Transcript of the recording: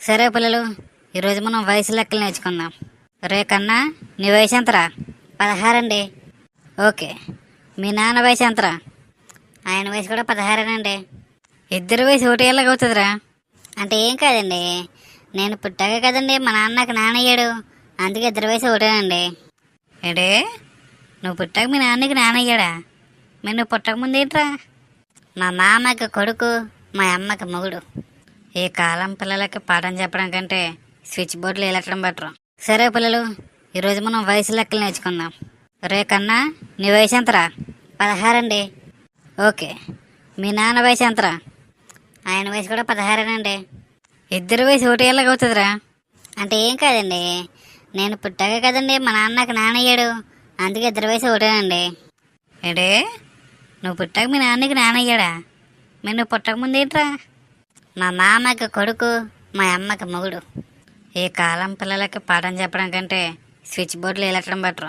సరే పిల్లలు, ఈరోజు మనం వయసు లెక్కలు నేర్చుకుందాం. రే కన్నా, నీ వయసు ఎంతరా? 16 అండి. ఓకే. మీ నాన్న వయసు ఎంతరా? ఆయన వయసు కూడా 16 ఇద్దరి వయసు ఒకటి ఎలాగవుతుందిరా? అంటే ఏం కాదండి, నేను పుట్టాక కదండి మా నాన్న నాకు నానయ్యాడు, అందుకే ఇద్దరి వయసు ఒకటేనండి. ఏంటే, నువ్వు పుట్టాక మీ నాన్నకి నానయ్యాడా? మీరు నువ్వు పుట్టక ముందేంట్రా? మా మామకి కొడుకు, మా అమ్మకి మొగుడు. ఈ కాలం పిల్లలకి పాఠం చెప్పడం కంటే స్విచ్ బోర్డులు ఎలకడం బెటరు. సరే పిల్లలు, ఈరోజు మనం వయసు లెక్కలు నేర్చుకుందాం. రే కన్నా, నీ వయసు ఎంతరా? 16 అండి. ఓకే. మీ నాన్న వయసు ఎంతరా? ఆయన వయసు కూడా 16 ఇద్దరి వయసు ఒకటి ఎలాగవుతుందిరా? అంటే ఏం కాదండి, నేను పుట్టాక కదండి మా నాన్న నాకు నానయ్యాడు, అందుకే ఇద్దరి వయసు ఒకటేనండి. ఏంటే, నువ్వు పుట్టాక మీ నాన్నకి నానయ్యాడా? మీరు నువ్వు పుట్టక ముందేంట్రా? మా మామకి కొడుకు, మా అమ్మకి మొగుడు. ఈ కాలం పిల్లలకి పాఠం చెప్పడం కంటే స్విచ్ బోర్డులు ఎలకడం బెటరు.